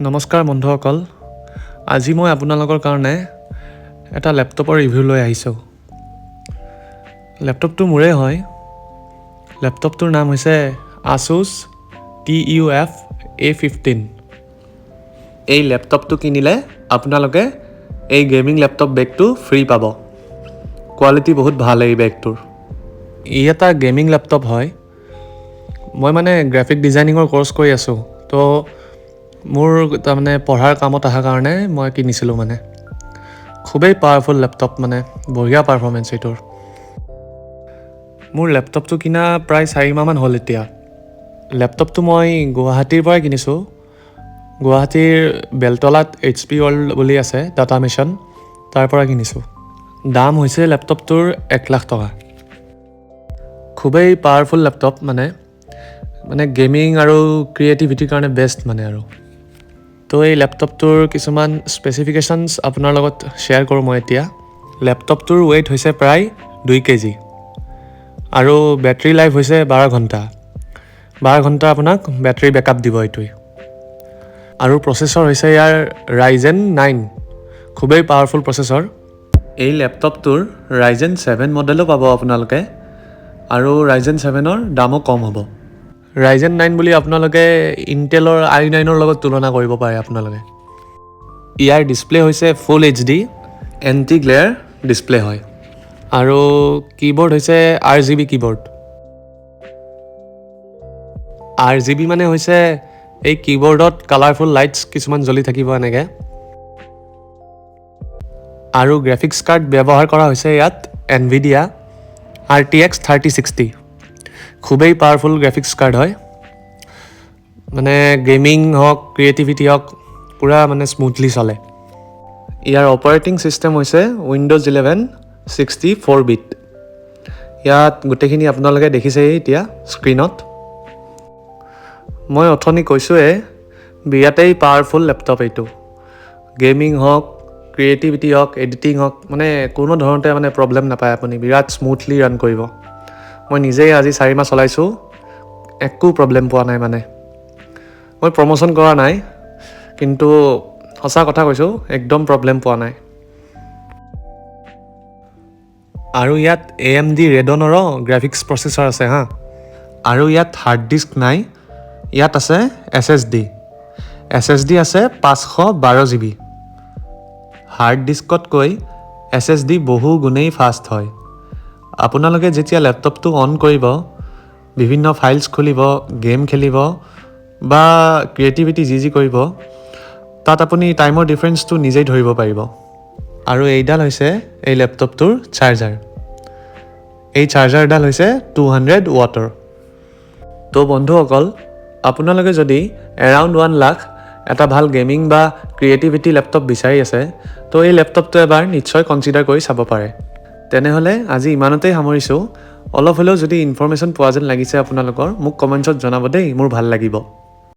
নমস্কাৰ বন্ধুসকল, আজি মই আপোনালোকৰ কাৰণে এটা লেপটপৰ ৰিভিউ লৈ আহিছোঁ। লেপটপটো মোৰে হয়। লেপটপটোৰ নাম হৈছে Asus TUF A15। এই লেপটপটো কিনিলে আপোনালোকে এই গেমিং লেপটপ বেগটো ফ্ৰী পাব। কোৱালিটি বহুত ভাল এই বেগটোৰ। ই এটা গেমিং লেপটপ হয়। মই গ্ৰাফিক ডিজাইনিঙৰ কোৰ্চ কৰি আছোঁ, তো মোৰ তাৰমানে পঢ়াৰ কামত অহাৰ কাৰণে মই কিনিছিলোঁ। খুবেই পাৱাৰফুল লেপটপ, বঢ়িয়া পাৰফৰ্মেঞ্চ এইটোৰ। মোৰ লেপটপটো কিনা প্ৰায় 4 মাহমান হ'ল এতিয়া। লেপটপটো মই গুৱাহাটীৰ পৰাই কিনিছোঁ। গুৱাহাটীৰ বেলতলাত HP ৱৰ্ল্ড বুলি আছে, ডাটা মিছন, তাৰ পৰা কিনিছোঁ। দাম হৈছে লেপটপটোৰ 1 লাখ টকা। খুবেই পাৱাৰফুল লেপটপ, গেমিং আৰু ক্ৰিয়েটিভিটিৰ কাৰণে বেষ্ট আৰু। তো এই লেপটপটোৰ কিছুমান স্পেচিফিকেশ্যনছ আপোনাৰ লগত শ্বেয়াৰ কৰোঁ মই এতিয়া। লেপটপটোৰ ৱেইট হৈছে প্ৰায় 2 kg আৰু বেটাৰী লাইফ হৈছে 12 ঘণ্টা। 12 ঘণ্টা আপোনাক বেটাৰী বেকআপ দিব এইটোৱে। আৰু প্ৰচেছৰ হৈছে ইয়াৰ Ryzen 9, খুবেই পাৱাৰফুল প্ৰচেছৰ। এই লেপটপটোৰ Ryzen 7 মডেলো পাব আপোনালোকে, আৰু Ryzen 7ৰ দামো কম হ'ব। Ryzen 9 বুলি আপোনালোকে ইণ্টেলৰ i9ৰ লগত তুলনা কৰিব পাৰে আপোনালোকে। ইয়াৰ ডিছপ্লে হৈছে ফুল HD এণ্টি গ্লেয়াৰ ডিছপ্লে হয়, আৰু কীবৰ্ড হৈছে RGB কীবৰ্ড। RGB হৈছে এই কীবৰ্ডত কালাৰফুল লাইটছ কিছুমান জ্বলি থাকিব এনেকৈ। আৰু গ্ৰাফিক্স কাৰ্ড ব্যৱহাৰ কৰা হৈছে ইয়াত NVIDIA RTX 3060। খুবেই পাৱাৰফুল গ্ৰাফিক্স কাৰ্ড হয়। গেমিং হওক, ক্ৰিয়েটিভিটি হওক, পূৰা স্মুথলি চলে। ইয়াৰ অপাৰেটিং ছিষ্টেম হৈছে Windows 11 64 বিট। ইয়াত গোটেইখিনি আপোনালোকে দেখিছেই এতিয়া স্ক্ৰীণত। মই অথনি কৈছোঁৱে, বিৰাটেই পাৱাৰফুল লেপটপ এইটো। গেমিং হওক, ক্ৰিয়েটিভিটি হওক, এডিটিং হওক, কোনো ধৰণতে প্ৰব্লেম নাপায় আপুনি। বিৰাট স্মুথলি ৰান কৰিব। মই নিজেই আজি 4 মাহ চলাইছোঁ, একো প্ৰব্লেম পোৱা নাই। মই প্ৰমোশ্যন কৰা নাই, কিন্তু সঁচা কথা কৈছোঁ, একদম প্ৰব্লেম পোৱা নাই। আৰু ইয়াত AMD Radeonৰো গ্ৰাফিক্স প্ৰচেছৰ আছে আৰু ইয়াত হাৰ্ড ডিস্ক নাই, ইয়াত আছে SSD আছে 512 GB। হাৰ্ড ডিস্কতকৈ SSD বহু গুণেই ফাষ্ট হয়। আপোনালোকে যেতিয়া লেপটপটো অন কৰিব, বিভিন্ন ফাইলছ খুলিব, গেম খেলিব বা ক্ৰিয়েটিভিটি যি কৰিব, তাত আপুনি টাইমৰ ডিফাৰেঞ্চটো নিজেই ধৰিব পাৰিব। আৰু এইডাল হৈছে এই লেপটপটোৰ চাৰ্জাৰ। এই চাৰ্জাৰডাল হৈছে 200 ৱাটৰ। তো বন্ধুসকল, আপোনালোকে যদি এৰাউণ্ড 1 লাখ এটা ভাল গেমিং বা ক্ৰিয়েটিভিটি লেপটপ বিচাৰি আছে, তো এই লেপটপটো এবাৰ নিশ্চয় কনচিডাৰ কৰি চাব পাৰে। তেনেহ'লে আজি ইমানতেই সামৰিছোঁ। অলপ হ'লেও যদি ইনফৰমেশ্যন পোৱা যেন লাগিছে আপোনালোকৰ, মোক কমেণ্টছত জনাব দেই, মোৰ ভাল লাগিব।